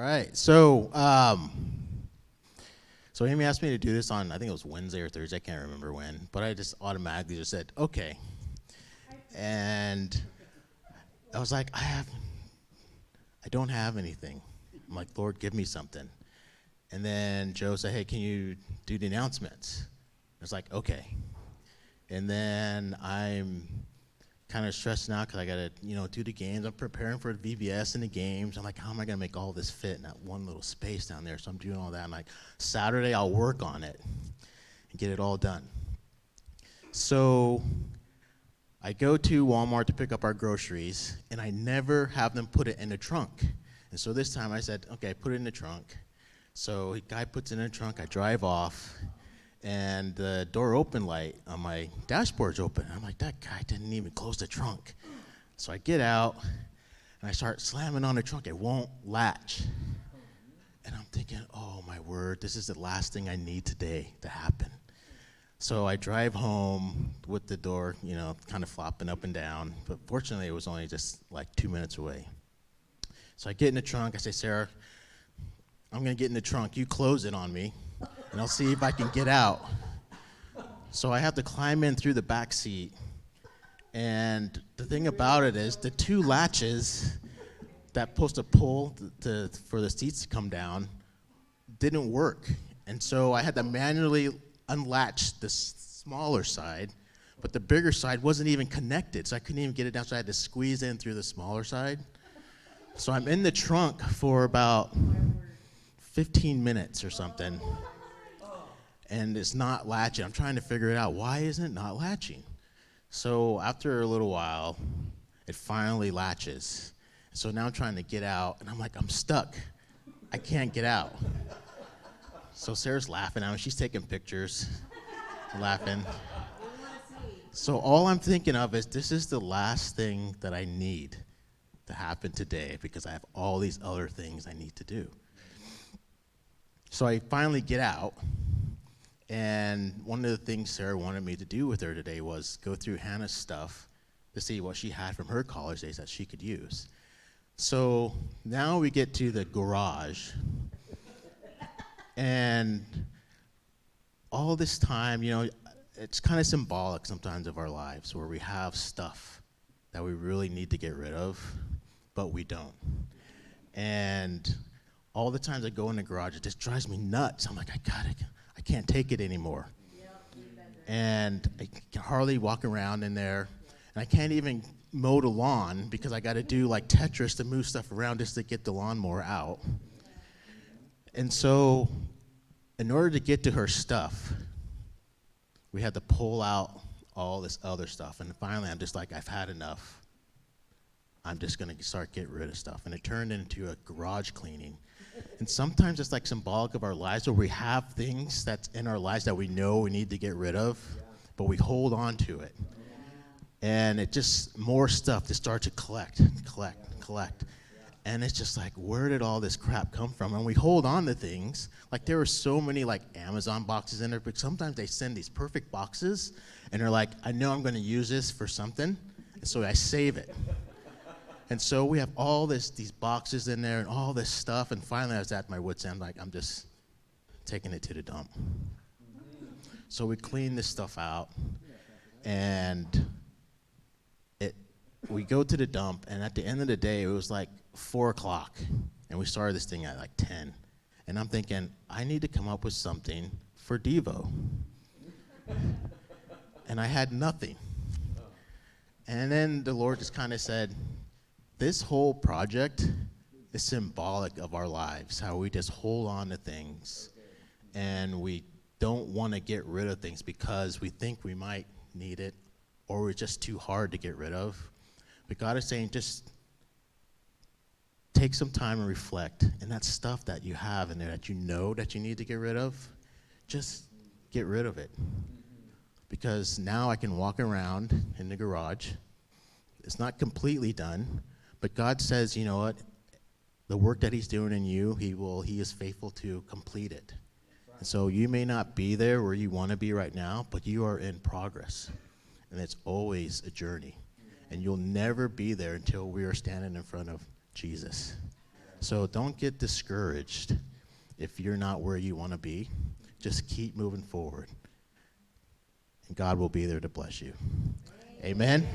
right. So Amy asked me to do this on, I think it was Wednesday or Thursday, I can't remember when, but I just automatically just said, okay. And I was like, I don't have anything. I'm like, Lord, give me something. And then Joe said, hey, can you do the announcements? I was like, okay. And then I'm kind of stressed now because I got to, do the games. I'm preparing for the VBS and the games. I'm like, how am I going to make all this fit in that one little space down there? So I'm doing all that. I'm like, Saturday I'll work on it and get it all done. So I go to Walmart to pick up our groceries, and I never have them put it in the trunk. And so this time I said, okay, put it in the trunk. So the guy puts it in the trunk. I drive off, and the door open light on my dashboard's open. I'm like, that guy didn't even close the trunk. So I get out, and I start slamming on the trunk. It won't latch. And I'm thinking, oh, my word, this is the last thing I need today to happen. So I drive home with the door, kind of flopping up and down. But fortunately, it was only just like 2 minutes away. So I get in the trunk. I say, Sarah, I'm going to get in the trunk. You close it on me, and I'll see if I can get out. So I have to climb in through the back seat. And the thing about it is the two latches that supposed to pull for the seats to come down didn't work. And so I had to manually unlatch the smaller side, but the bigger side wasn't even connected, so I couldn't even get it down, so I had to squeeze in through the smaller side. So I'm in the trunk for about 15 minutes or something, and it's not latching. I'm trying to figure it out. Why isn't it not latching? So after a little while, it finally latches. So now I'm trying to get out, and I'm like, I'm stuck. I can't get out. So Sarah's laughing at me. She's taking pictures, laughing. So all I'm thinking of is this is the last thing that I need to happen today because I have all these other things I need to do. So I finally get out, and one of the things Sarah wanted me to do with her today was go through Hannah's stuff to see what she had from her college days that she could use. So now we get to the garage, and all this time, it's kind of symbolic sometimes of our lives where we have stuff that we really need to get rid of, but we don't. And all the times I go in the garage, it just drives me nuts. I'm like, I can't take it anymore. And I can hardly walk around in there, and I can't even mow the lawn because I got to do like Tetris to move stuff around just to get the lawnmower out. And so in order to get to her stuff, we had to pull out all this other stuff. And finally, I'm just like, I've had enough. I'm just going to start getting rid of stuff. And it turned into a garage cleaning. And sometimes it's like symbolic of our lives where we have things that's in our lives that we know we need to get rid of, but we hold on to it. And it just, more stuff to start to collect. And it's just like, where did all this crap come from? And we hold on to things. Like there were so many like Amazon boxes in there, but sometimes they send these perfect boxes, and they're like, I know I'm going to use this for something, and so I save it. And so we have all these boxes in there and all this stuff, and finally I was at my wit's end, like I'm just taking it to the dump. So we clean this stuff out, and we go to the dump, and at the end of the day, it was like 4 o'clock, and we started this thing at like 10. And I'm thinking, I need to come up with something for Devo. And I had nothing. And then the Lord just kind of said, this whole project is symbolic of our lives, how we just hold on to things, and we don't want to get rid of things because we think we might need it, or we're just too hard to get rid of. But God is saying, just take some time and reflect. And that stuff that you have in there that you know that you need to get rid of, just get rid of it. Because now I can walk around in the garage. It's not completely done, but God says, you know what? The work that he's doing in you, he is faithful to complete it. And so you may not be there where you want to be right now, but you are in progress. And it's always a journey. And you'll never be there until we are standing in front of Jesus. So don't get discouraged if you're not where you want to be. Just keep moving forward. And God will be there to bless you. Amen.